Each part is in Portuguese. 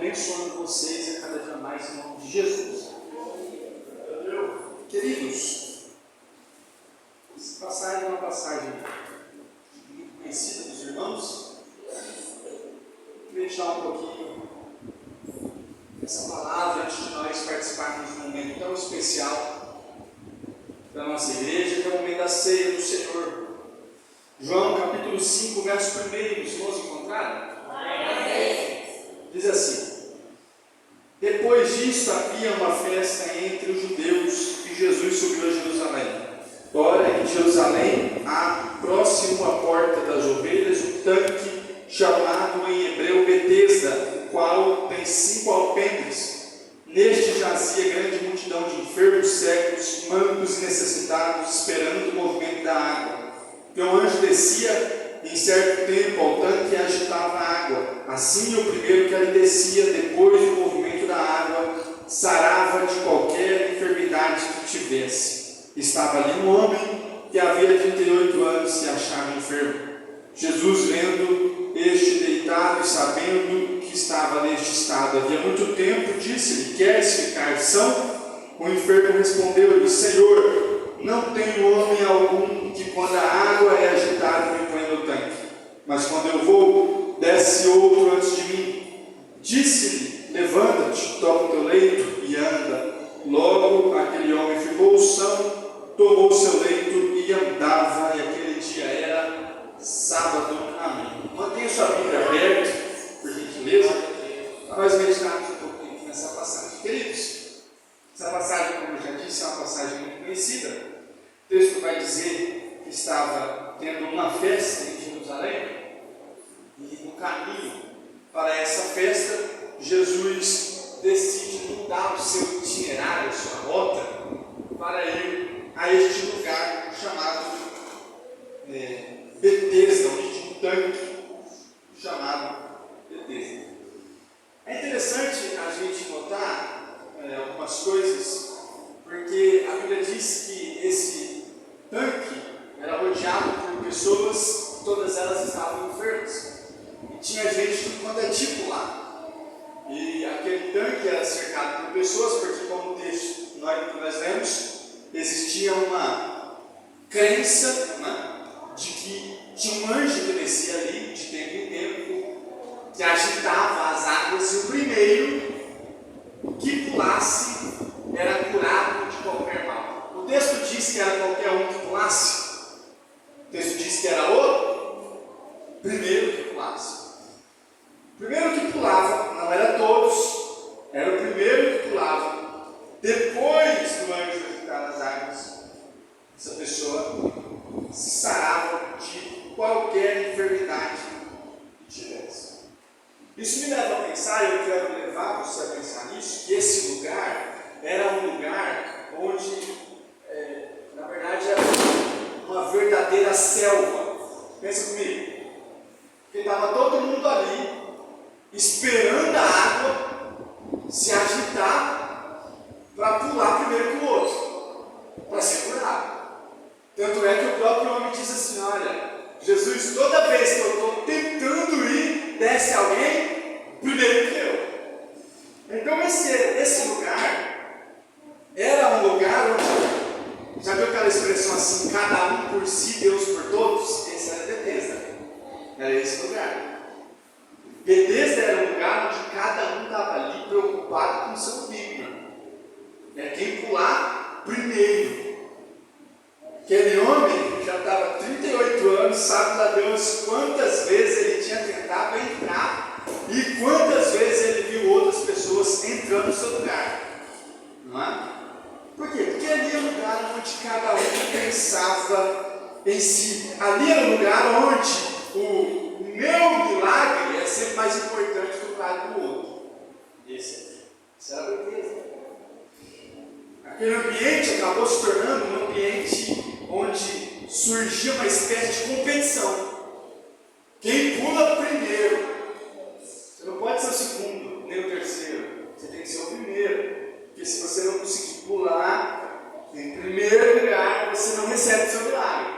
abençoando vocês a cada dia mais em nome de Jesus. Queridos, essa passagem é uma passagem muito conhecida dos irmãos. Vou deixar um pouquinho essa palavra antes de nós participarmos de um momento tão especial da nossa igreja, que é o momento da ceia do Senhor. João capítulo 5, verso 1, os irmãos encontraram? Diz assim: depois disso havia uma festa entre os judeus e Jesus subiu a Jerusalém. Ora, em Jerusalém há próximo à porta das ovelhas um tanque chamado em hebreu Betesda, o qual tem 5 alpendres. Neste jazia grande multidão de enfermos, cegos, mancos e necessitados, esperando o movimento da água. E um anjo descia em certo tempo ao tanque e agitava a água. Assim o primeiro que ali descia, depois do movimento da água, sarava de qualquer enfermidade que tivesse. Estava ali um homem que havia 38 anos e achava enfermo. Jesus, vendo este deitado e sabendo que estava neste estado havia muito tempo, disse-lhe: queres ficar são? O enfermo respondeu-lhe: Senhor, não tenho homem algum que quando a água é agitada me põe no tanque, mas quando eu vou, desce outro antes de mim. Disse-lhe: levanta-te, toma o teu leito e anda. Logo aquele homem ficou são, tomou o seu leito e andava, e aquele dia era sábado. Amém. Mantenha sua Bíblia aberta, por gentileza, para nós meditarmos um pouquinho nessa passagem. Queridos, essa passagem, como eu já disse, é uma passagem muito conhecida. O texto vai dizer que estava tendo uma festa em Jerusalém, e no caminho para essa festa, Jesus decide mudar o seu itinerário, a sua rota, para ir a este lugar chamado Betesda, onde tinha um tanque chamado Betesda. É interessante a gente notar algumas coisas, porque a Bíblia diz que esse tanque era rodeado por pessoas, todas elas estavam enfermas, e tinha gente de quanto é tipo lá. E aquele tanque era cercado por pessoas, porque, como o texto que nós lemos, existia uma crença, né, de que tinha um anjo que descia ali de tempo em tempo, que agitava as águas, e o primeiro que pulasse era curado de qualquer mal. O texto diz que era qualquer um que pulasse. O texto diz que era o primeiro que pulasse. O primeiro que pulava, não era todos, era o primeiro que pulava. Depois do anjo agitar as águas, essa pessoa se sarava de qualquer enfermidade que tivesse. Isso me leva a pensar, e eu quero levar você a pensar nisso, que esse lugar era um lugar onde, na verdade, era uma verdadeira selva. Pensa comigo. Porque estava todo mundo ali, esperando a água se agitar para pular primeiro que o outro, para ser curado. Tanto é que o próprio homem diz assim: olha, Jesus, toda vez que eu estou tentando ir, desce alguém primeiro que eu. Então esse lugar era um lugar onde, já viu aquela expressão assim, cada um por si, Deus por todos? Esse era Betesda, era esse lugar. Betesda era um lugar onde cada um estava ali preocupado com o seu umbigo. Quem pular primeiro. Aquele homem já estava 38 anos, sabe lá Deus quantas vezes ele tinha tentado entrar e quantas vezes ele viu outras pessoas entrando no seu lugar. Não é? Por quê? Porque ali é um lugar onde cada um pensava em si. Ali era um lugar onde o meu milagre é sempre mais importante que o milagre do outro. Esse era a Betesda. Aquele ambiente acabou se tornando um ambiente onde surgia uma espécie de competição. Quem pula primeiro? Você não pode ser o segundo, nem o terceiro. Você tem que ser o primeiro. Porque se você não conseguir pular em primeiro lugar, você não recebe o seu milagre.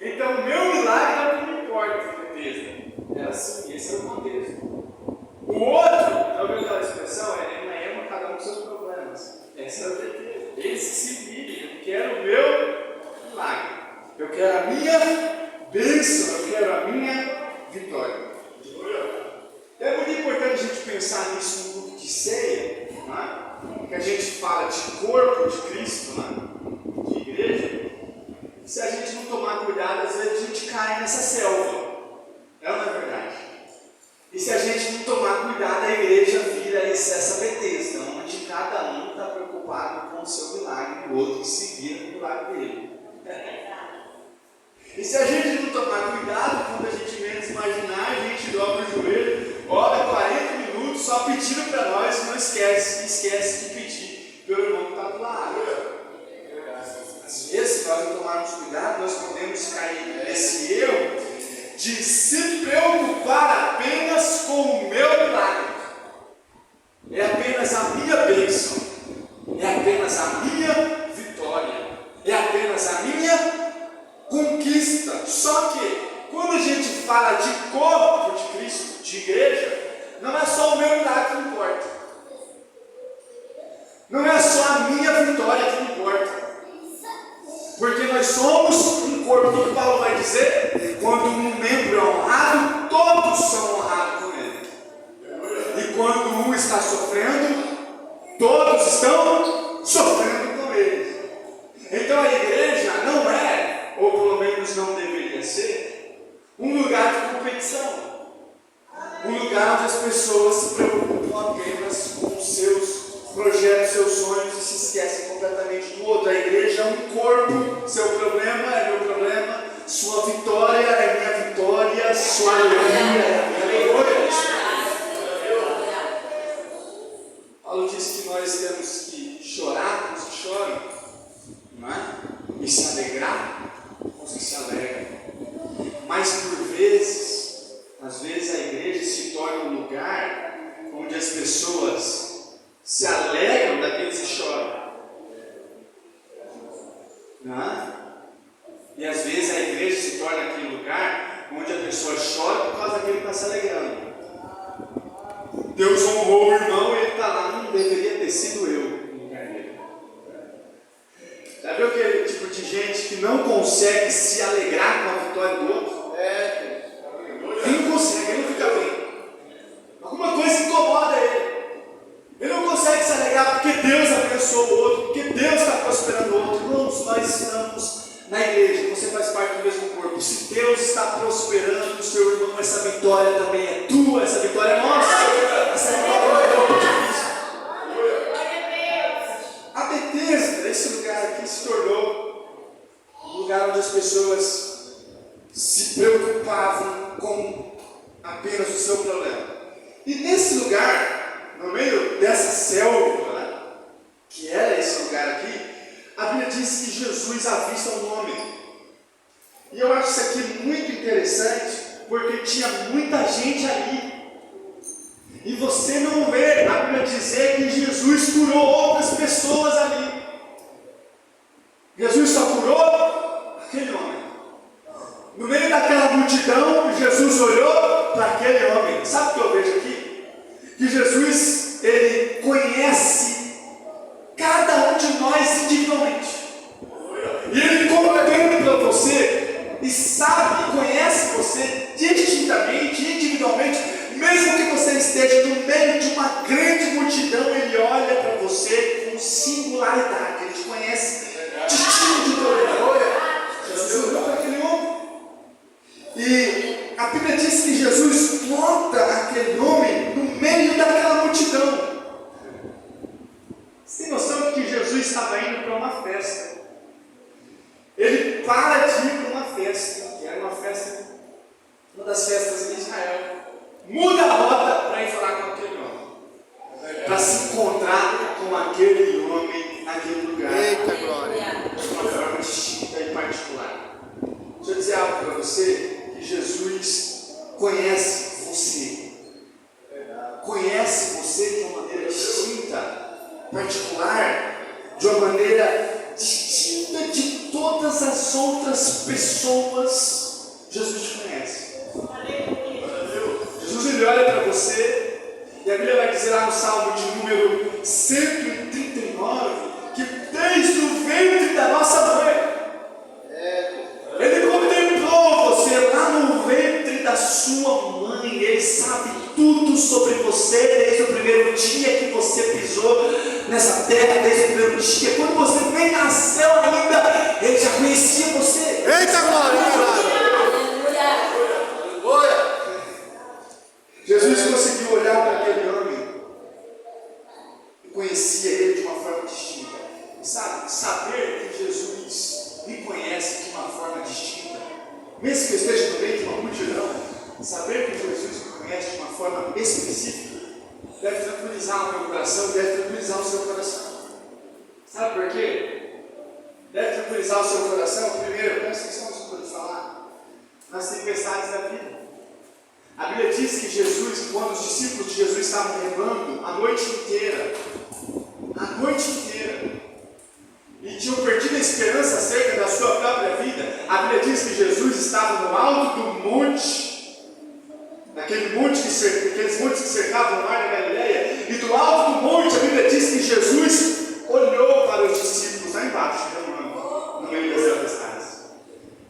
Então o meu milagre é o que me importa, Betesda. Era assim, esse era o contexto. O outro é o verdadeiro vitória. É muito importante a gente pensar nisso no culto de ceia, né? Que a gente fala de corpo de Cristo, né? De igreja. Se a gente não tomar cuidado, às vezes a gente cai nessa selva. É ou não é verdade? E se a gente não tomar cuidado, a igreja vira essa Betesda, onde cada um está preocupado com o seu milagre e o outro que se vira no milagre dele. E se a gente não tomar cuidado, quando a gente menos imaginar, a gente dobra o joelho, ora 40 minutos só pedindo para nós, não esquece de pedir pelo irmão que está do lado. Às vezes, se nós não tomarmos cuidado, nós podemos cair nesse erro de se preocupar apenas com o meu milagre. É apenas a minha bênção, é apenas a minha vitória, é apenas a minha conquista. Só que, quando a gente fala de corpo de Cristo, de igreja, não é só o meu milagre que importa, não é só a minha vitória que importa. Porque nós somos um corpo. O que Paulo vai dizer? Quando um membro é honrado, todos são honrados com ele. E quando um está sofrendo, todos estão sofrendo com ele. Então a igreja não é, ou pelo menos não deveria ser, um lugar de competição. Um lugar onde as pessoas se preocupam apenas com os seus projetos, seus sonhos e se esquecem completamente do outro. A igreja é um corpo, seu problema é meu problema, sua vitória é minha vitória, sua alegria é minha alegria. Paulo diz que nós temos que chorar com os que choram, não é? E se alegrar com os que se alegram. Mas por vezes, às vezes a igreja se torna um lugar onde as pessoas se alegram daqueles que choram. Não é? E às vezes a igreja se torna aquele lugar onde a pessoa chora por causa daquele que está se alegrando. Deus honrou o irmão e ele está lá, não deveria ter sido eu no lugar dele. Já viu aquele tipo de gente que não consegue se alegrar com a vitória do outro? Ele não consegue, ele não fica bem. Alguma coisa incomoda ele. Ele não consegue se alegrar porque Deus abençoou o outro, porque Deus está prosperando o outro. Irmãos, nós estamos na igreja, você faz parte do mesmo corpo. Se Deus está prosperando o seu irmão, essa vitória também é tua, essa vitória é nossa. Essa vitória é corpo de Cristo. A Betesda, esse lugar aqui, se tornou um lugar onde as pessoas se preocupavam com apenas o seu problema. E nesse lugar, no meio dessa selva, né, que era esse lugar aqui, a Bíblia diz que Jesus avista um homem. E eu acho isso aqui muito interessante, porque tinha muita gente ali. E você não vê a Bíblia dizer que Jesus curou outras pessoas ali. Jesus só curou aquele homem. No meio daquela multidão, Jesus olhou para aquele homem. Sabe o que eu vejo aqui? Que Jesus, ele conhece cada um de nós individualmente. E ele contempla você e sabe, conhece você distintamente, individualmente. Mesmo que você esteja no meio de uma grande multidão, ele olha para você com singularidade. Ele te conhece distinto. Jesus olhou para aquele homem. E a Bíblia diz que Jesus nota aquele homem no meio daquela multidão. Você tem noção de que Jesus estava indo para uma festa? Ele para de ir para uma festa, que era uma festa, uma das festas em Israel. Muda a rota para ir falar com aquele homem, para se encontrar com aquele homem naquele lugar. Eita glória! De uma forma distinta e particular. Deixa eu dizer algo para você, que Jesus conhece você. Conhece você de uma maneira distinta, particular, de uma maneira distinta de todas as outras pessoas. Jesus te conhece. Jesus, ele olha para você, e a Bíblia vai dizer lá no Salmo de número 139, que desde o ventre da nossa mãe, ele contemplou você lá no ventre da sua mãe. Ele sabe tudo sobre você, desde o primeiro dia que você pisou nessa terra, desde o primeiro dia, quando você nem nasceu ainda, Ele já conhecia você. Eita glória! Jesus conseguiu olhar para aquele homem e conhecia ele de uma forma distinta. Sabe, saber que Jesus me conhece de uma forma distinta, mesmo que eu esteja no meio de uma multidão, saber que Jesus me conhece de uma forma específica, deve tranquilizar o meu coração, deve tranquilizar o seu coração. Sabe por quê? Deve tranquilizar o seu coração. Primeiro, presta atenção no que eu vou falar, nas tempestades da vida. A Bíblia diz que Jesus, quando os discípulos de Jesus estavam remando a noite inteira, e tinham perdido a esperança acerca da sua própria vida, a Bíblia diz que Jesus estava no alto do monte, aqueles montes que cercavam o mar da Galileia, e do alto do monte a Bíblia diz que Jesus olhou para os discípulos lá embaixo, remando, no meio das tempestades.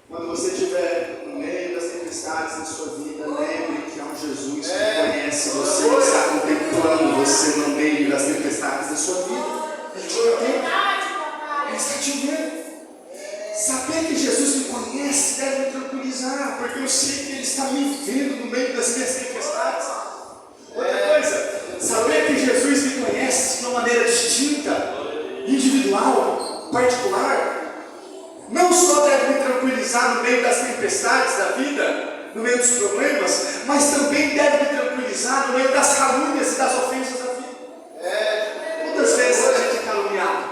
Quando você estiver no meio das tempestades da sua vida, lembre que há um Jesus que conhece você, que está contemplando você no meio das tempestades da sua vida. Ele te contempla. Ele está te vendo. Saber que Jesus me conhece deve me tranquilizar, porque eu sei que Ele está me vendo no meio das minhas tempestades. Outra coisa, saber que Jesus me conhece de uma maneira distinta, individual, particular, não só deve me tranquilizar no meio das tempestades da vida, no meio dos problemas, mas também deve me tranquilizar no meio das calúnias e das ofensas da vida. Quantas vezes a gente é caluniado?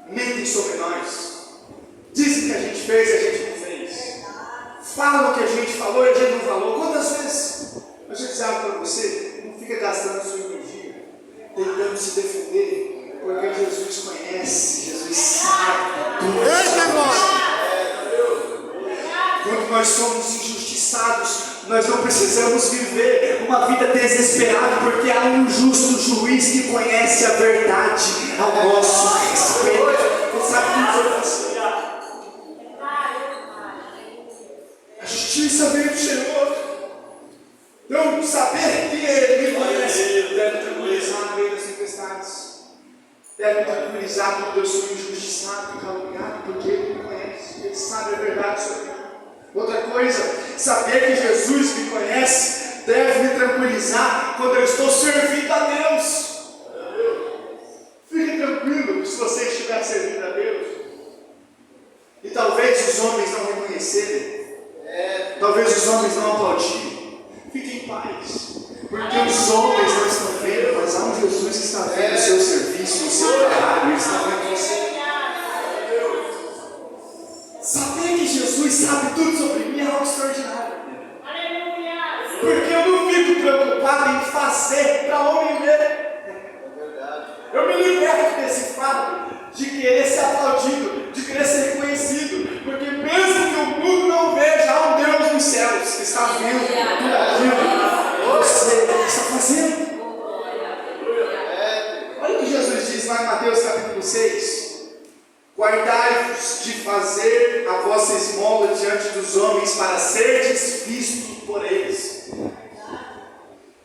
Mentem sobre nós, dizem que a gente fez e a gente não fez, falam que a gente falou e a gente não falou. Quantas vezes? Deixa eu dizer algo para você, não fica gastando sua energia tentando se defender, porque Jesus conhece, Jesus sabe tudo. Eita glória! Quando nós somos injustiçados, nós não precisamos viver uma vida desesperada, porque há um justo juiz que conhece a verdade ao nosso respeito. Ele sabe tudo sobre você. A justiça veio do Senhor. Então, saber que Ele me conhece deve tranquilizar no meio das tempestades. Deve tranquilizar quando eu sou injustiçado e caluniado, porque Ele me conhece. Ele sabe a verdade sobre mim. Outra coisa, saber que Jesus me conhece deve me tranquilizar quando eu estou servindo a Deus. Fique tranquilo se você estiver servindo a Deus e talvez os homens não reconhecerem, talvez os homens não aplaudirem. Fique em paz, porque os homens não estão vendo, mas há um Jesus que está vendo o seu serviço, o seu trabalho, ele está vendo você. Saber que Jesus sabe tudo sobre mim é algo extraordinário. Porque eu não fico preocupado em fazer para homem ver. Eu me liberto desse fato de querer ser aplaudido, de querer ser reconhecido. Porque mesmo que o mundo não veja, há um Deus nos céus que está vendo tudo aquilo que você está fazendo. Olha o que Jesus diz lá em Mateus capítulo 6. Guardai-vos de fazer a vossa esmola diante dos homens, para serdes vistos por eles.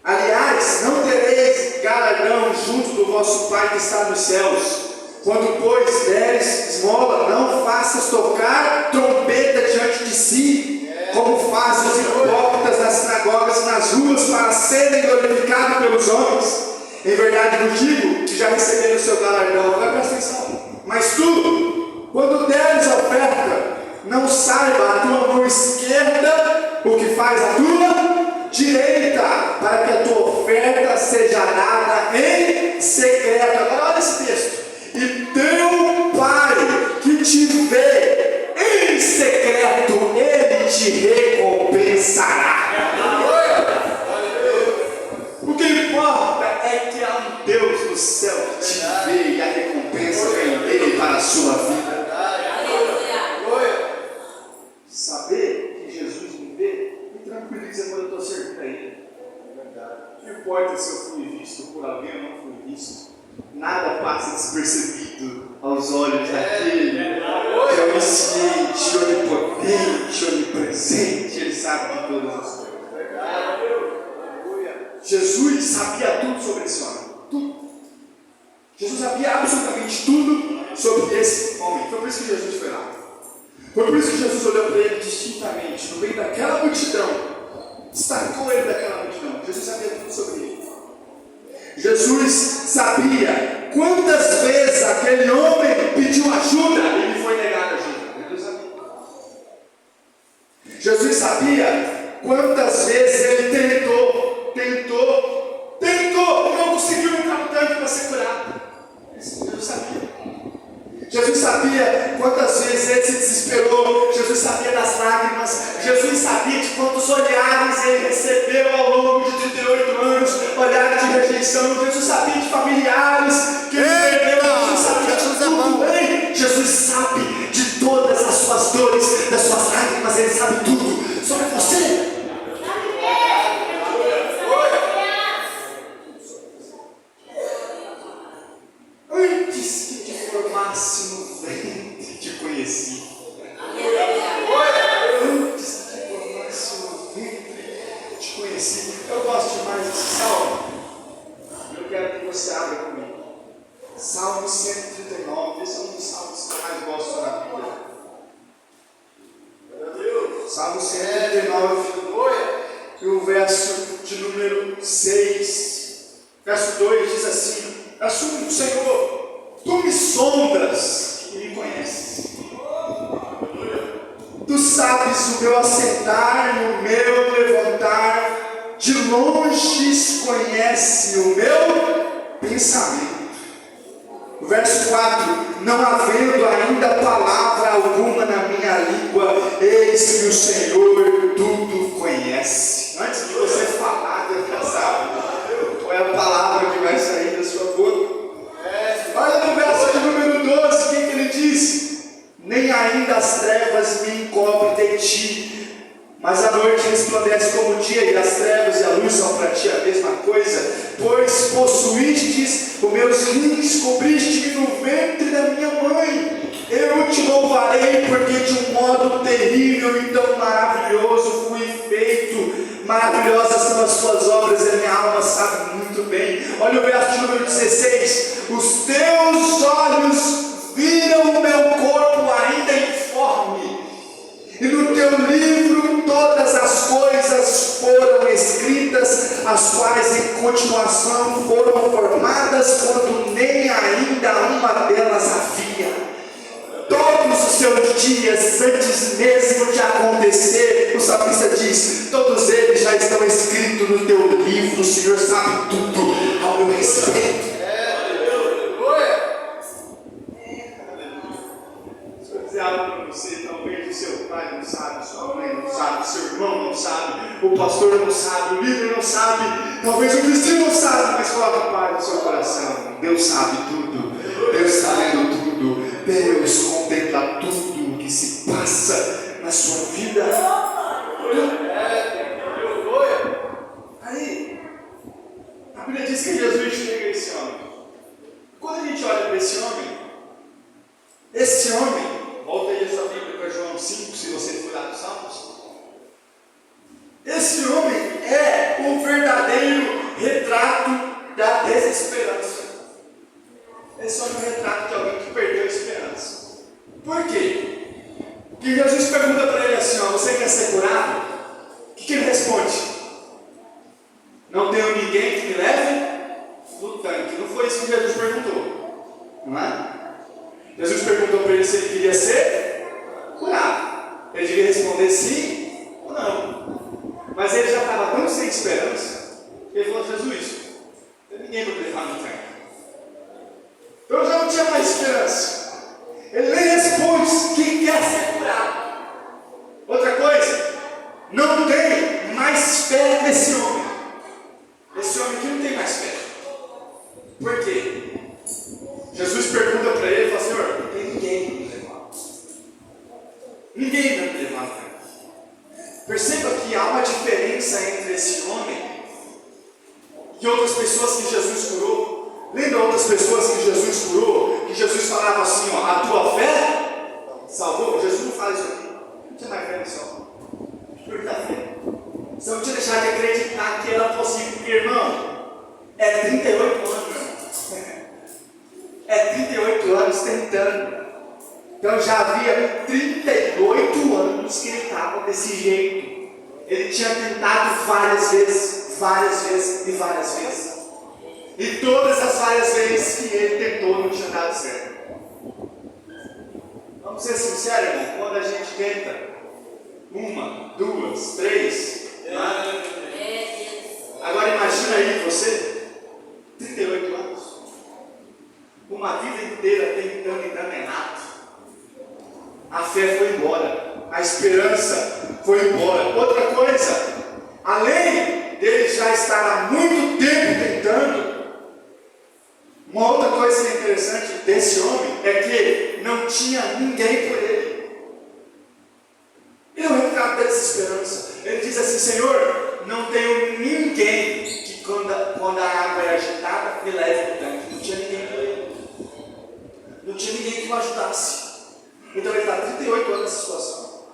Aliás, não tereis galardão junto do vosso Pai que está nos céus. Quando, pois, deres esmola, não faças tocar trombeta diante de si, como fazem os hipócritas nas sinagogas e nas ruas, para serem glorificados pelos homens. Em verdade vos digo que já receberam o seu galardão. Agora presta atenção. Mas tu, quando deres oferta, não saiba a tua mão esquerda o que faz a tua direita, para que a tua oferta seja dada em secreto. Agora olha esse texto. E teu Pai que te vê em secreto, Ele te recompensará. O que importa é que há um Deus no céu que te vê e a recompensa vem dele para a sua vida. Saber que Jesus me vê me tranquiliza quando eu estou servindo a Ele. Não importa se eu fui visto por alguém ou não fui visto, nada passa despercebido aos olhos daquele que é onisciente, onipotente, onipresente. Ele sabe de todas as coisas. Jesus sabia tudo sobre esse homem. Tudo. Jesus sabia absolutamente tudo sobre esse homem. Foi por isso que Jesus foi lá. Foi por isso que Jesus olhou para ele distintamente, no meio daquela multidão. Destacou ele daquela multidão. Jesus sabia tudo sobre ele. Jesus sabia quantas vezes aquele homem pediu ajuda e lhe foi negada ajuda. Jesus sabia. Jesus sabia quantas vezes ele tentou e não conseguiu entrar no tanque para ser curado. Jesus sabia. Jesus sabia quantas vezes ele se desesperou. Jesus sabia das lágrimas. Jesus sabia de quantos olhares ele recebeu ao longo de 38 anos, olhares de rejeição. Jesus sabia de familiares que ele perdeu. Jesus sabia de tudo. Jesus sabe de todas as suas dores, das suas lágrimas. Ele sabe tudo sobre você. Antes que te formasse no ventre, te conheci. Antes que te formasse no ventre, te conheci. Eu gosto demais desse salmo. Eu quero que você abra comigo. Salmo 139. Esse é um dos salmos que eu mais gosto na Bíblia. Salmo 139. E o verso de número 6. Verso 2 diz assim: assume, Senhor, tu me sondas e me conheces. Tu sabes o meu assentar e o meu levantar, de longe conhece o meu pensamento. O verso 4: não havendo ainda palavra alguma na minha língua, eis que o Senhor tudo conhece. Antes de você falar, Deus já sabe qual é a palavra que vai sair da sua boca. Olha no verso de número 12, o que ele diz? Nem ainda as trevas me encobrem de ti, mas a noite resplandece como o dia, e as trevas e a luz são para ti a mesma coisa. Pois possuístes os meus rins, cobriste-me no ventre da minha mãe. Eu te louvarei, porque de um modo terrível e tão maravilhoso fui feito. Maravilhosas são as tuas obras, e a minha alma sabe muito bem. Olha o verso de número 16: os teus olhos viram o meu corpo ainda informe, e no teu livro todas as coisas foram escritas, as quais em continuação foram formadas, quando nem ainda uma delas havia. Todos os seus dias, antes mesmo de acontecer, o salmista diz: todos eles já estão escritos no teu livro. O Senhor sabe tudo ao meu respeito. Se eu dizer algo para você, talvez o seu pai não sabe, sua mãe não sabe, seu irmão não sabe, o pastor não sabe, o líder não sabe, talvez o vizinho não sabe, mas coloca a paz no seu coração. Deus sabe tudo, Deus está vendo tudo, Deus contempla tudo o que se passa na sua vida. Aí, a Bíblia diz que Jesus chega a esse homem. Quando a gente olha para esse homem, volta aí a sua Bíblia para João 5, se você for lá dos Salmos. Esse homem é o verdadeiro retrato da desesperança. Esse homem é um retrato de alguém que perdeu a esperança. Por quê? Porque Jesus pergunta para ele assim: ó, você quer ser curado? O que ele responde? Não tenho ninguém que me leve no tanque. Não foi isso que Jesus perguntou, não é? Jesus perguntou para ele se ele queria ser curado. Ele devia responder sim ou não. Mas ele já estava tão sem esperança que ele falou: Jesus, não tem ninguém para me levar no tanque. Então já não tinha mais esperança. Ele nem responde que quer ser curado. Outra coisa, não tem mais fé nesse homem. Esse homem aqui não tem mais fé. Por quê? Jesus pergunta para ele e fala: Senhor, não tem ninguém para me levar. Ninguém vai me levar. Perceba que há uma diferença entre esse homem e outras pessoas que Jesus curou. Lembra outras pessoas que Jesus curou? Que Jesus falava assim: ó, a tua fé salvou. Jesus não fala isso aqui. Não tinha mais fé no céu. Porque a fé. Se eu te deixar de acreditar que era possível, porque, irmão, é 38 anos, irmão. É 38 anos tentando. Então já havia 38 anos que ele estava desse jeito. Ele tinha tentado várias vezes, e todas as várias vezes que ele tentou não tinha dado certo. Vamos ser sinceros, irmão, quando a gente tenta uma, duas, três, né? Agora imagina aí você, 38 anos, uma vida inteira tentando e dando errado. A fé foi embora, a esperança foi embora. Outra coisa, além dele já estar há muito tempo tentando, uma outra coisa que é interessante desse homem é que não tinha ninguém por ele. Ele é um retrato da desesperança. Ele diz assim: Senhor, não tenho ninguém que quando a água é agitada me leve no tanque. Não tinha ninguém por ele. Não tinha ninguém que o ajudasse. Então ele está há 38 anos nessa situação.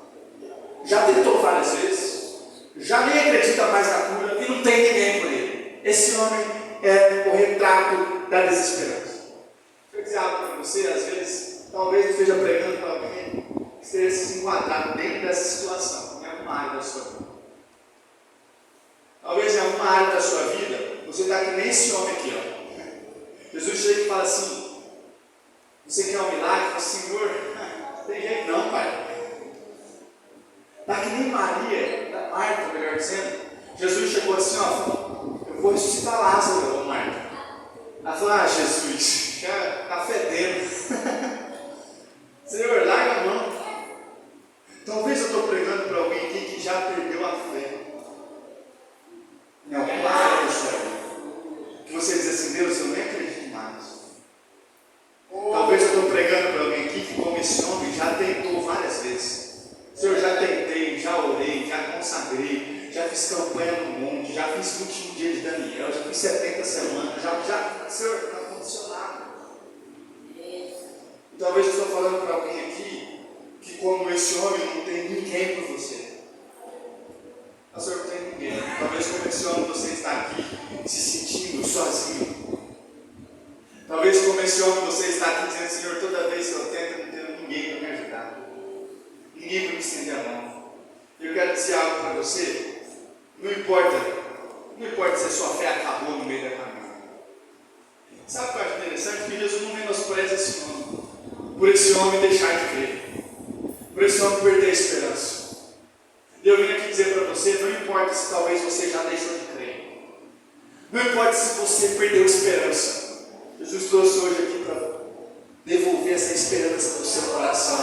Já tentou várias vezes, já nem acredita mais na cura e não tem ninguém por ele. Esse homem é o retrato da desesperança. Deixa eu dizer algo para você, às vezes, talvez eu esteja pregando para alguém que esteja se enquadrado dentro dessa situação, em alguma área da sua vida. Talvez em alguma área da sua vida, você está que nem esse homem aqui, ó. Jesus chega e fala assim: você quer um milagre? Fala, Senhor, não tem jeito não, Pai. Está que nem Marta, melhor dizendo. Jesus chegou assim, ó, eu vou ressuscitar Lázaro, Marta. Ela falou: ah, Jesus, já está fedendo. Senhor, larga a mão. Talvez eu estou pregando para alguém aqui que já perdeu a fé em alguma área da sua vida, que você diz assim: Deus, eu nem acredito mais. Talvez eu estou pregando para alguém aqui que, como esse homem, já tentou várias vezes. Senhor, já tentei, já orei, já consagrei, já fiz campanha no monte, já fiz 21 dias de Daniel, já fiz 70 semanas, Senhor, não está funcionando. E talvez eu estou falando para alguém aqui que, como esse homem, não tem ninguém por você. Senhor, não tem ninguém. Talvez como esse homem você está aqui se sentindo sozinho. Talvez como esse homem você está aqui dizendo: Senhor, toda vez que eu tento, eu não tenho ninguém para me ajudar, ninguém para me estender a mão. Eu quero dizer algo para você: não importa se a sua fé acabou no meio da caminhada. Sabe o que eu acho interessante? Que Jesus não menospreza esse homem, por esse homem deixar de crer, por esse homem perder a esperança. E eu vim aqui dizer para você: não importa se talvez você já deixou de crer, não importa se você perdeu a esperança, Jesus trouxe hoje aqui para devolver essa esperança do seu coração.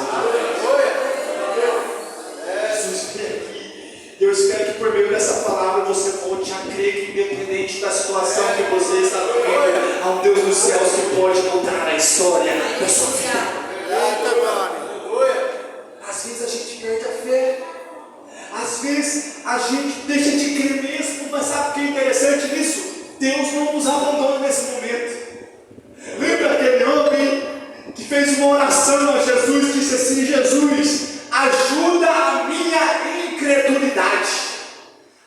Jesus vem aqui. Eu espero que por meio dessa palavra você volte a crer que, independente da situação que você está vivendo, há um Deus dos céus que pode mudar a história da sua vida. Às vezes a gente perde a fé, às vezes a gente deixa de crer mesmo, mas sabe o que é interessante nisso? Deus não nos abandona nesse momento. Lembra aquele homem que fez uma oração a Jesus, disse assim: Jesus, ajuda a minha incredulidade,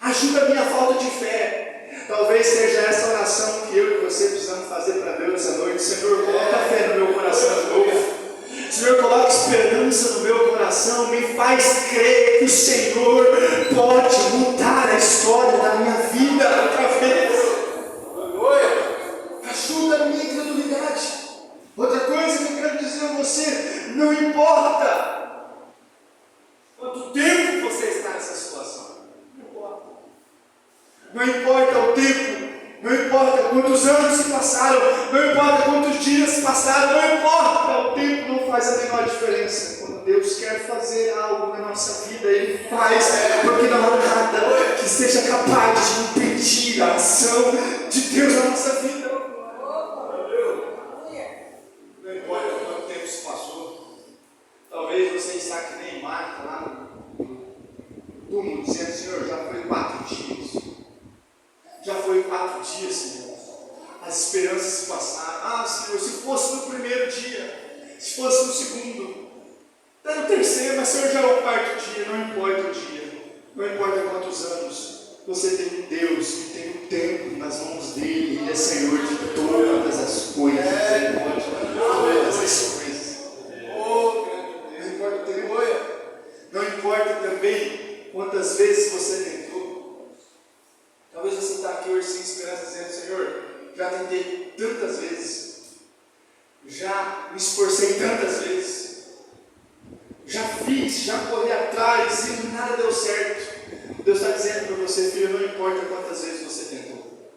ajuda a minha falta de fé. Talvez seja essa oração que eu e você precisamos fazer para Deus essa noite. Senhor, coloca a fé no meu coração de novo. Senhor, coloca esperança no meu coração, me faz crer que o Senhor pode mudar a história da minha vida outra vez. Ajuda a minha incredulidade. Outra coisa que eu quero dizer a você: não importa quanto tempo você está nessa situação, não importa. Não importa o tempo, não importa quantos anos se passaram, não importa quantos dias se passaram, não importa, o tempo não faz a menor diferença. Quando Deus quer fazer algo na nossa vida, Ele faz, porque não há nada que seja capaz de impedir a ação de Deus na nossa vida. Não importa quanto tempo se passou, talvez você está que nem Marta lá no túmulo, dizendo: Senhor, já foi 4 dias. Já foi 4 dias, Senhor. As esperanças se passaram. Ah, Senhor, se fosse no primeiro dia, se fosse no segundo, até no terceiro, mas Senhor, já é o 4º dia. Não importa o dia, não importa quantos anos, Você tem um Deus que tem o tempo nas mãos dele. Ele é Senhor de todas as coisas. Ele pode todas as coisas. Não importa o tempo. Não importa também quantas vezes você tentou. Talvez você está aqui hoje sem esperança, dizendo: Senhor, já tentei tantas vezes. Já me esforcei tantas vezes. Já fiz, já corri atrás e nada deu certo. Deus está dizendo para você: filho, não importa quantas vezes você tentou,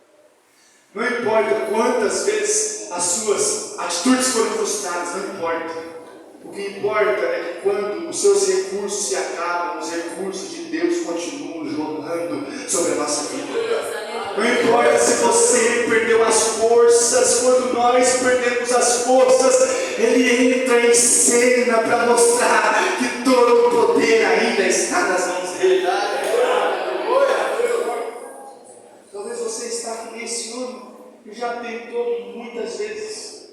não importa quantas vezes as suas atitudes foram frustradas, não importa. O que importa é que quando os seus recursos se acabam, os recursos de Deus continuam jorrando sobre a nossa vida. Não importa se você perdeu as forças, quando nós perdemos as forças, Ele entra em cena para mostrar que todo o poder ainda está nas mãos dele. Talvez você está aqui nesse ano e já tentou muitas vezes,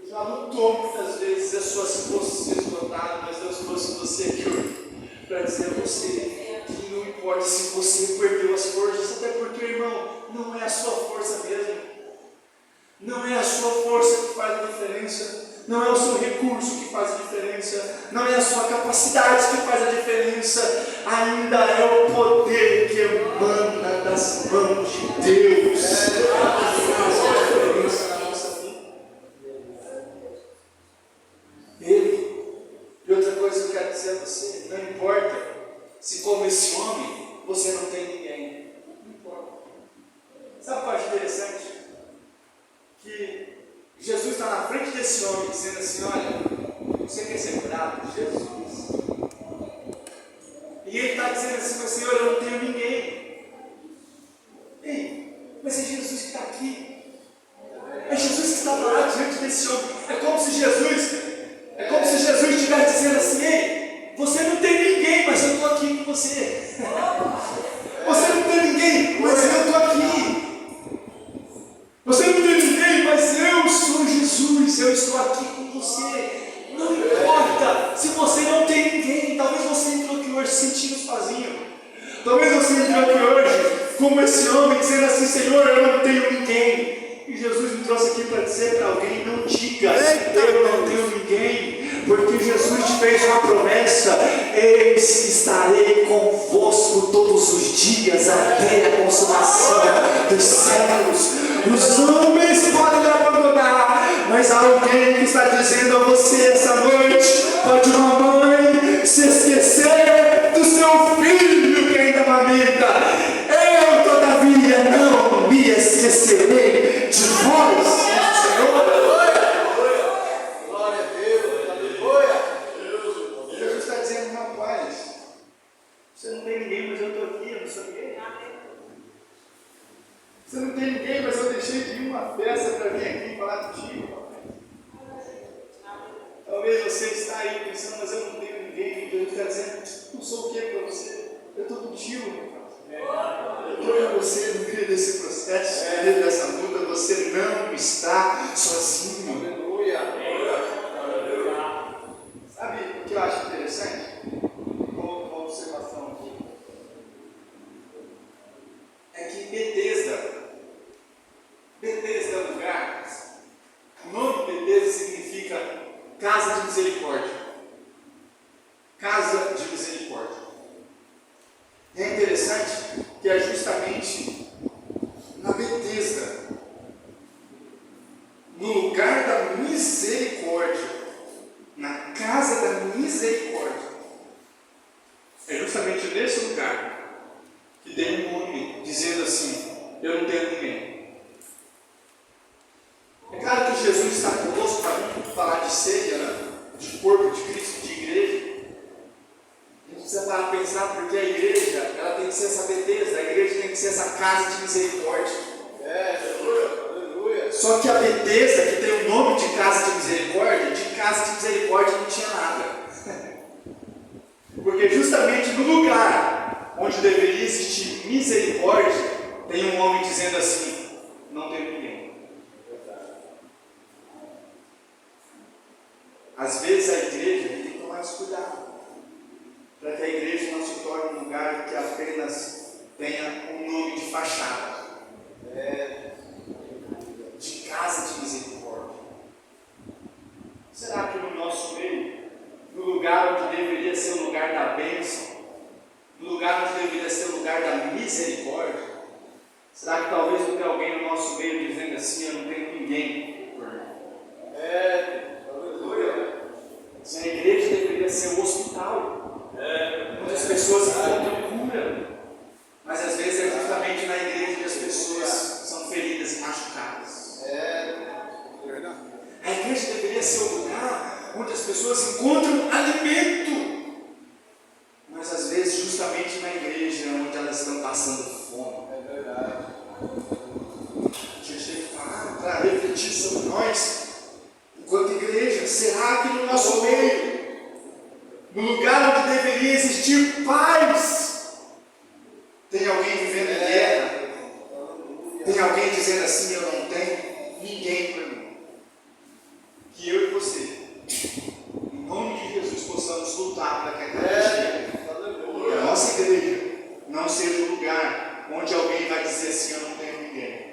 já lutou muitas vezes, as suas forças se esgotaram, mas Deus trouxe você aqui hoje para dizer a você que não importa se você perdeu as forças, até porque, irmão, não é a sua força mesmo, não é a sua força que faz a diferença, não é o seu recurso que faz a diferença, não é a sua capacidade que faz a diferença, ainda é o poder que emana das mãos de Deus que faz a diferença na nossa vida. Ele. E outra coisa que eu quero dizer a você: não importa se, como esse homem, você não tem ninguém. Não importa. Sabe o que eu acho interessante? Que Jesus está na frente desse homem, dizendo assim: olha, você quer ser curado? Jesus. E ele está dizendo assim: mas Senhor, eu não tenho ninguém. Ei, mas é Jesus que está aqui. É Jesus que está lá diante desse homem. É como se Jesus estivesse dizendo assim: ei, você não tem ninguém, mas eu estou aqui com você. Você não tem ninguém, mas eu estou aqui. Você não tem ninguém, mas eu sou Jesus, eu estou aqui com você. Não importa se você não tem ninguém. Talvez você entrou aqui hoje se sentindo sozinho. Talvez você entrou aqui hoje como esse homem, dizendo assim: Senhor, eu não tenho ninguém. E Jesus me trouxe aqui para dizer para alguém: não diga, eu não tenho ninguém, porque Jesus te fez uma promessa: eis que estarei convosco todos os dias até a consumação dos séculos. Os homens podem me abandonar, mas há alguém que está dizendo a você essa noite: pode uma mãe se esquecer do seu filho que ainda amamenta, eu todavia não me esquecerei de vós, Senhor. Glória a Deus, aleluia. Jesus está dizendo: rapaz, você não tem ninguém, mas eu estou aqui, eu não sou ninguém. Você não tem ninguém, mas eu deixei de ir uma festa para vir aqui falar contigo. Talvez você está aí pensando: mas eu não tenho ninguém. Jesus está dizendo: não sou o que para você? Eu estou contigo, meu pai. Eu estou com você no meio desse processo, no meio dessa luta. Você não está sozinho. Aleluia. Sabe o que eu acho interessante? Uma observação aqui. É que Betesda é um lugar. O nome Betesda significa casa de misericórdia. Casa de misericórdia. É interessante que é justamente na Betesda, no lugar da misericórdia, na casa da misericórdia, é justamente nesse lugar que tem um homem dizendo assim: eu não tenho ninguém. É claro que Jesus está conosco para falar de ceia, né? De corpo de Cristo, de igreja. A gente precisa parar para pensar, porque a igreja, ela tem que ser essa Betesda, a igreja tem que ser essa casa de misericórdia. Aleluia. Só que a Betesda, que tem o nome de casa de misericórdia não tinha nada. Porque justamente no lugar onde deveria existir misericórdia, tem um homem dizendo assim: não tem ninguém. Às vezes a igreja tem que tomar esse cuidado, para que a igreja não se torne um lugar que apenas tem misericórdia? Será que talvez não tenha alguém no nosso meio dizendo assim, eu não tenho ninguém por mim? Se a igreja deveria ser um hospital, onde as pessoas encontram cura, mas às vezes é justamente na igreja que as pessoas são feridas e machucadas. A igreja deveria ser um lugar onde as pessoas encontram alimento, mas às vezes justamente na igreja onde elas estão passando fome. A gente tem que parar para refletir sobre nós, enquanto igreja. Será que no nosso meio, no lugar onde deveria existir paz, tem alguém vivendo em guerra? Tem alguém dizendo assim, eu não tenho ninguém para mim? Que eu e você, em nome de Jesus, possamos lutar para que a igreja, a nossa igreja, não seja um lugar onde alguém vai dizer assim, eu não tenho ninguém.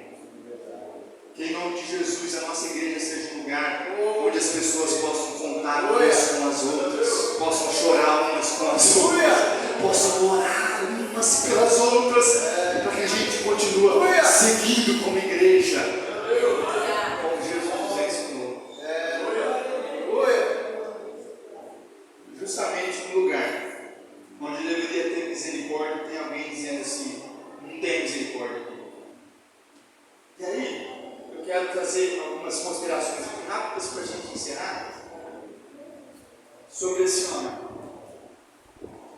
Que em nome de Jesus a nossa igreja seja um lugar onde as pessoas possam contar umas com as outras, possam chorar umas com as outras, possam orar umas pelas outras, para que a gente continue seguindo como igreja, como Jesus nos ensinou. Justamente no lugar onde deveria ter misericórdia, tem alguém dizendo assim, não tem misericórdia aqui. E aí, eu quero trazer algumas considerações rápidas para a gente encerrar sobre esse homem.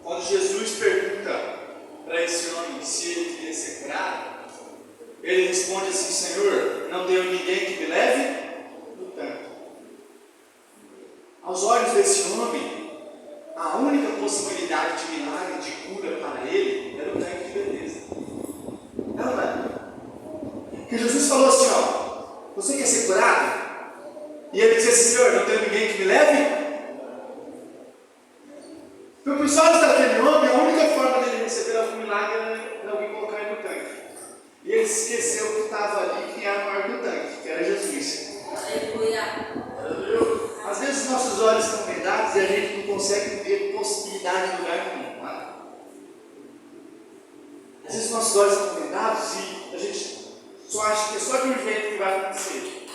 Quando Jesus pergunta para esse homem se ele queria ser curado, ele responde assim, Senhor, não tenho ninguém que me leve no tanque. Aos olhos desse homem, a única possibilidade de milagre, de cura para ele, era o tanque de beleza. Não é? Porque Jesus falou assim, ó, você quer ser curado? E ele disse assim, Senhor, não tenho ninguém que me leve? Então, para os olhos daquele homem, a única forma dele receber algum milagre era alguém colocar ele no tanque. E ele esqueceu que estava ali, quem era o maior do tanque, que era Jesus. Às vezes os nossos olhos estão vendados e a gente não consegue ver possibilidade de lugar nenhum. Não é? Às vezes os nossos olhos estão vendados e a gente só acha que é só de um jeito que vai acontecer.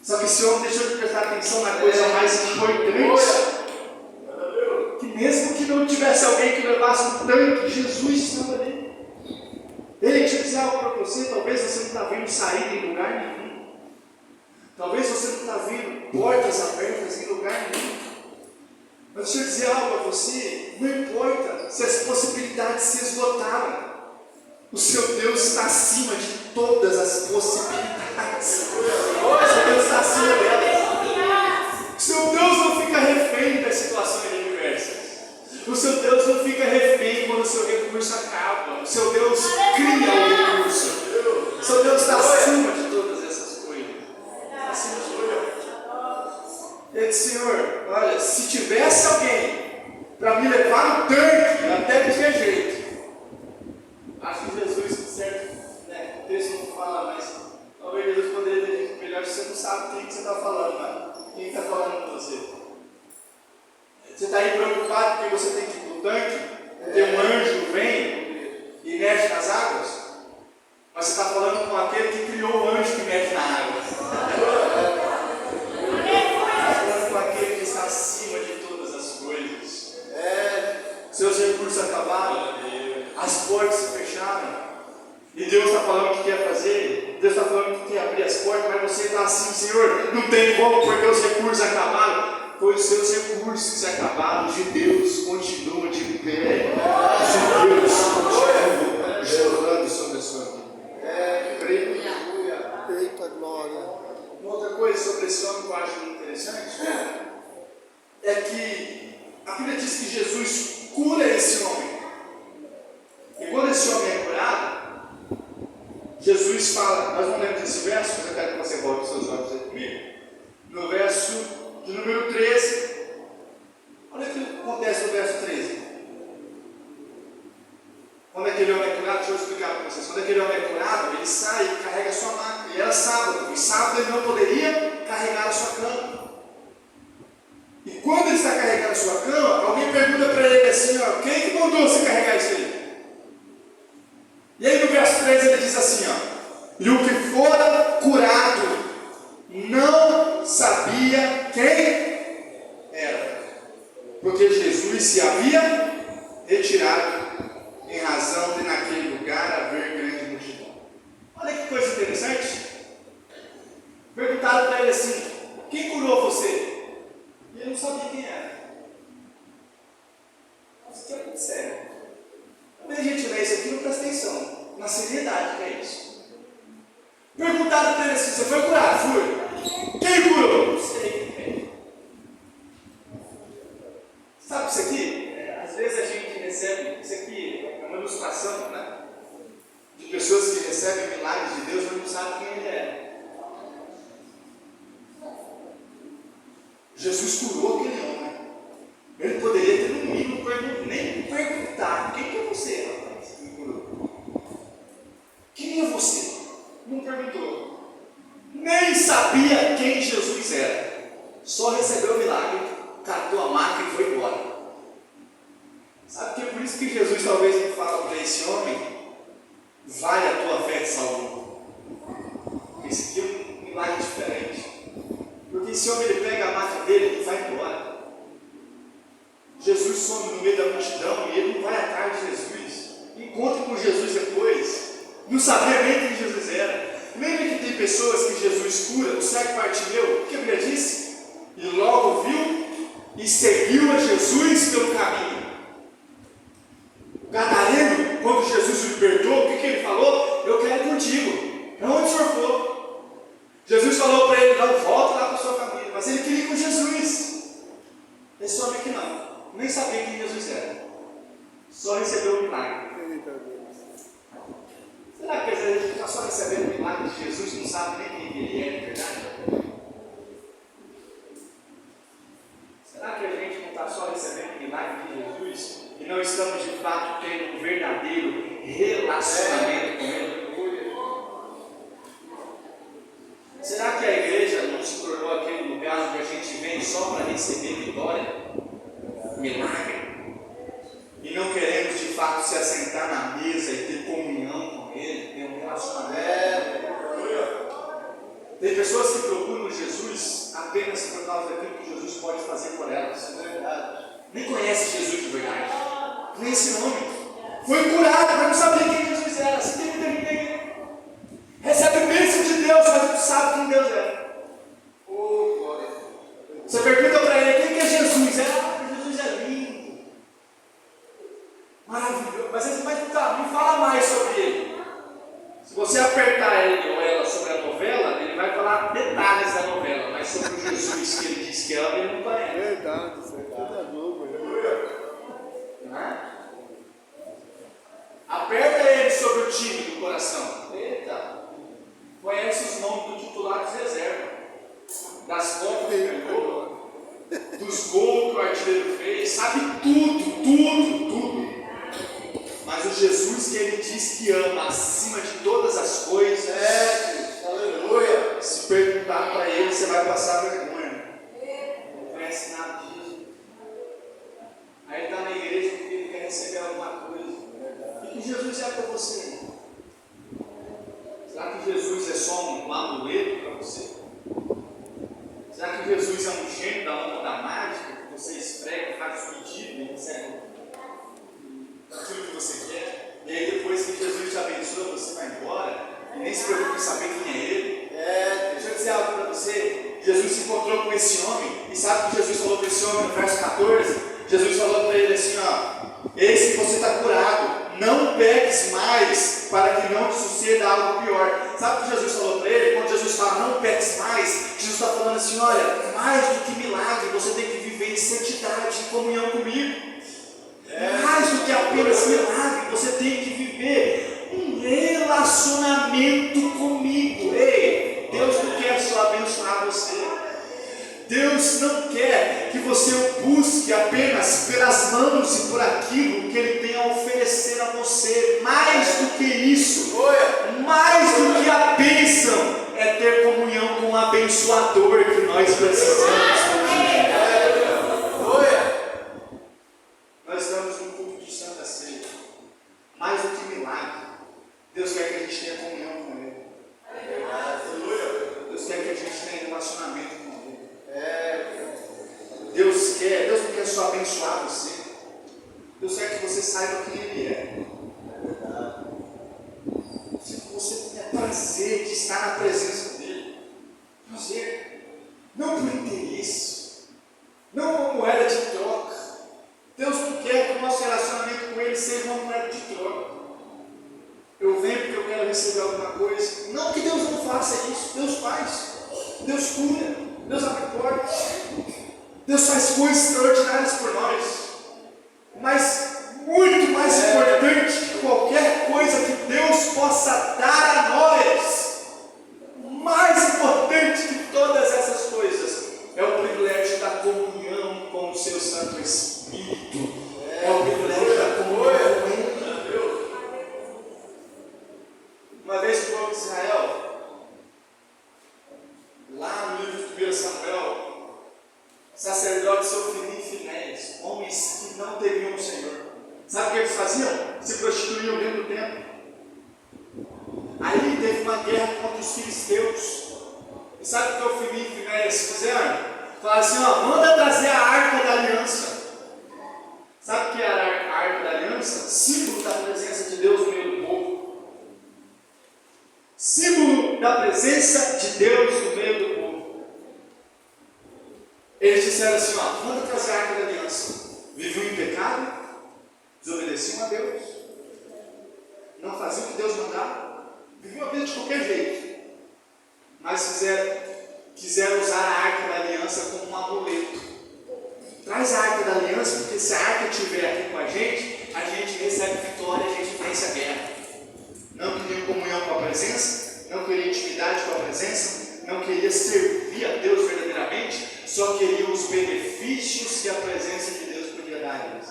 Só que esse homem deixou de prestar atenção na coisa mais importante, que mesmo que não tivesse alguém que levasse um tanque, Jesus estava ali. Ele tinha que dizer algo para você, talvez você não está vendo saída em lugar nenhum. Talvez você não está vendo portas abertas em lugar nenhum. Mas deixa eu dizer algo a você, não importa se as possibilidades se esgotaram. O seu Deus está acima de todas as possibilidades. O seu Deus está acima delas. O seu Deus não fica refém das situações adversas. O seu Deus não fica refém quando o seu recurso acaba. O seu Deus cria o recurso. O seu Deus está acima de todas essas coisas. Acima de todas. Ele disse, Senhor, olha, se tivesse alguém para me levar no tanque, eu até que tinha jeito. Acho que Jesus, certo, o texto não fala, mas talvez Jesus poderia ter dito melhor se você não sabe quem que você está falando, né? Quem está falando com você? Você está aí preocupado porque você tem que ir para o tanque, porque um anjo vem e mexe nas águas? Mas você está falando com aquele que criou o anjo que mexe na água. Está falando com aquele que está acima de todas as coisas. Seus recursos acabaram. As portas se fecharam. E Deus está falando o que quer fazer. Deus está falando que quer abrir as portas. Mas você está assim, Senhor, não tem como porque os recursos acabaram. Foi os seus recursos que se acabaram. Os de Deus continuam de pé. Os de Deus continuam jorrando sobre a sua vida. Eita glória. Uma outra coisa sobre esse homem que eu acho muito interessante é que a Bíblia diz que Jesus cura esse homem. E quando esse homem é curado, Jesus fala, nós não lemos esse verso, mas eu quero que você volte os seus olhos aí comigo. No verso de número 13. Olha o que acontece no verso 13. Quando aquele homem é curado, deixa eu explicar para vocês. Quando aquele homem é curado, ele sai e carrega a sua maca. E era sábado. E sábado ele não poderia carregar a sua cama. E quando ele está carregando a sua cama, alguém pergunta para ele assim, ó, quem que mandou você carregar isso aí? 3 ele diz assim, ó. E o que fora curado não sabia quem era, porque Jesus se havia retirado em razão de naquele lugar haver grande multidão. Olha que coisa interessante. Perguntaram para ele assim: quem curou você? E ele não sabia quem era. Isso aqui é muito sério. Quando a gente lê isso aqui, não presta atenção na seriedade que é isso. Perguntaram para ele assim: você foi curado? Fui. Quem curou? Não sei. Sabe isso aqui? Às vezes a gente recebe, isso aqui é uma ilustração, né? De pessoas que recebem milagres de Deus, mas não sabem quem ele é. Jesus curou aquele homem. Ele poderia ter no mínimo nem perguntar: quem que é você, rapaz, que me curou? Quem é você? Não perguntou. Nem sabia quem Jesus era. Só recebeu o milagre, catou a maca e foi embora. Sabe que é por isso que Jesus talvez me fala para esse homem: vai, a tua fé te salvou. Esse aqui é um milagre diferente. Porque esse homem, ele pega a maca dele e vai embora. Jesus some no meio da multidão e ele não vai atrás de Jesus. Encontra com Jesus depois. Não sabia nem quem Jesus era. Lembra que tem pessoas que Jesus cura, o cego Bartimeu, o que a Bíblia disse? E logo viu e seguiu a Jesus pelo caminho. O gadareno, quando Jesus o libertou, o que ele falou? Eu quero ir contigo. Para onde o senhor for? Jesus falou para ele: não, volta lá para a sua família. Mas ele queria ir com Jesus. Esse homem aqui não. Nem sabia quem Jesus era. Só recebeu o milagre. Será que às vezes a gente está só recebendo o milagre de Jesus e não sabe nem quem ele é de verdade? Será que a gente não está só recebendo o milagre de Jesus e não estamos de fato tendo um verdadeiro relacionamento com Ele? Será que a igreja não se tornou aquele lugar onde a gente vem só para receber vitória, milagre, e não queremos de fato se assentar na mesa e ter comunhão com Ele, ter um relacionamento? Tem pessoas que procuram Jesus apenas por causa daquilo que Jesus pode fazer por elas. Nem conhece Jesus de verdade, nem esse nome. Foi curado, mas não sabia quem Jesus era. Assim tem muita gente recebe bênção de Deus, mas não sabe quem Deus é. Você pergunta para ele: quem que é Jesus? Jesus é lindo, maravilhoso. Mas ele vai me fala mais sobre ele. Se você apertar ele ou ela sobre a novela, ele vai falar detalhes da novela, mas sobre o Jesus que ele diz que ama, ele não conhece. Verdade, isso é tudo novo. Não é? Aperta ele sobre o time do coração. Eita! Conhece os nomes do titular de reserva, das contas que ganhou, dos gols que o artilheiro fez, sabe tudo. Mas o Jesus que ele diz que ama acima de todas as coisas, aleluia. Se perguntar para ele, você vai passar vergonha. Não conhece nada disso. Aí ele está na igreja porque ele quer receber alguma coisa. O que Jesus é para você? Será que Jesus é só um amuleto para você? Será que Jesus é um gênio da lâmpada mágica que você esfrega, faz o pedido e recebe aquilo que você quer? E aí depois que Jesus te abençoa, você vai embora e nem se preocupa em saber quem é Ele? Deixa eu dizer algo para você. Jesus se encontrou com esse homem e sabe o que Jesus falou para esse homem no verso 14? Jesus falou para ele assim: eis que você está curado. Não peques mais, para que não te suceda algo pior. Sabe o que Jesus falou para ele? Quando Jesus fala não peques mais, Jesus está falando assim: olha, mais do que milagre, você tem que viver em santidade, em comunhão comigo. Mais do que apenas milagre, você tem que viver um relacionamento comigo. Ei, Deus não quer só abençoar você. Deus não quer que você o busque apenas pelas mãos e por aquilo que Ele tem a oferecer a você. Mais do que isso, mais do que a bênção, é ter comunhão com o abençoador que nós precisamos. Nós estamos num culto de Santa Ceia. Mais do que milagre, Deus quer que a gente prazer de estar na presença dele. Prazer. Não por interesse. Não uma moeda de troca. Deus não quer que o nosso relacionamento com ele seja uma moeda de troca. Eu venho porque eu quero receber alguma coisa. Não que Deus não faça isso. Deus faz. Deus cura. Deus abre portas. Deus faz coisas extraordinárias por nós. Mas muito mais importante que qualquer coisa que Deus possa dar a nós, mais importante que todas essas coisas, é o privilégio da comunhão com o seu Santo Espírito. É o privilégio da comunhão com Ele. Uma vez o povo de Israel, lá no livro de 1 Samuel, sacerdotes Ofni e Finéias, homens que não temiam o Senhor, sabe o que eles faziam? Se prostituíam dentro do templo. Aí teve uma guerra contra os filisteus. E sabe o que Ofni e Finéias fizeram? Falaram assim: ó, manda trazer a arca da aliança. Sabe o que é a arca da aliança? Símbolo da presença de Deus no meio do povo. Símbolo da presença de Deus no meio do povo. Eles disseram assim: ó, manda trazer a arca da aliança. Viviam em pecado, desobedeciam a Deus, não faziam o que Deus mandava, viviam a vida de qualquer jeito, mas quiseram usar a arca da aliança como um amuleto. Traz a arca da aliança, porque se a arca estiver aqui com a gente recebe vitória, a gente vence a guerra. Não queria comunhão com a presença, não queria intimidade com a presença, não queria servir a Deus verdadeiramente, só queria os benefícios que a presença de Deus podia dar a eles.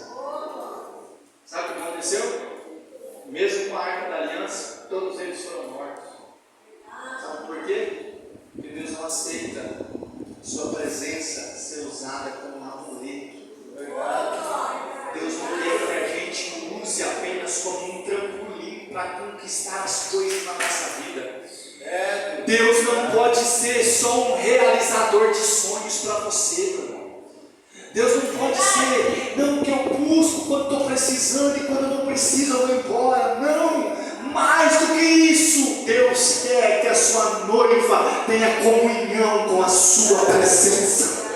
Sabe o que aconteceu? Mesmo com a arca da aliança, todos eles foram mortos. Sabe por quê? Porque Deus não aceita sua presença ser usada como um amuleto. Deus não quer que a gente use apenas como um trampolim para conquistar as coisas na nossa vida. Deus não pode ser só um realizador de sonhos para você, meu irmão. Deus não pode ser, não, que eu busco quando estou precisando e quando eu não preciso eu vou embora. Não, mais do que isso, Deus quer que a sua noiva tenha comunhão com a sua presença.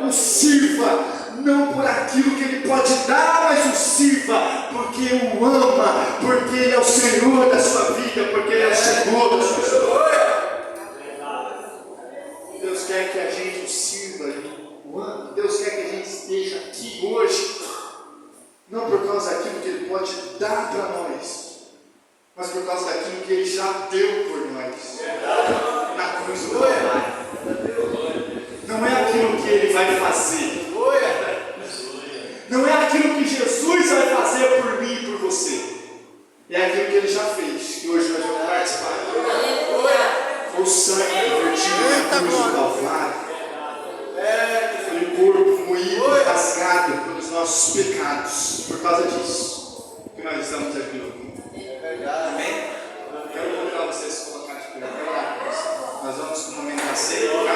O sirva não por aquilo que Ele pode dar, mas o sirva porque o ama, porque Ele é o Senhor da sua vida, porque Ele é o Senhor da sua história. Deus quer que a gente o sirva e o ame. Deus quer que a gente esteja aqui hoje, não por causa daquilo que Ele pode dar para nós, mas por causa daquilo que Ele já deu por nós na cruz do Calvário. Não é aquilo que Ele vai fazer, não é aquilo que Jesus vai fazer por mim e por você, é aquilo que Ele já fez, e hoje nós vamos participar. O sangue vertido na cruz do Calvário, foi o corpo moído, rasgado pelos nossos pecados. Por causa disso que nós estamos aqui hoje.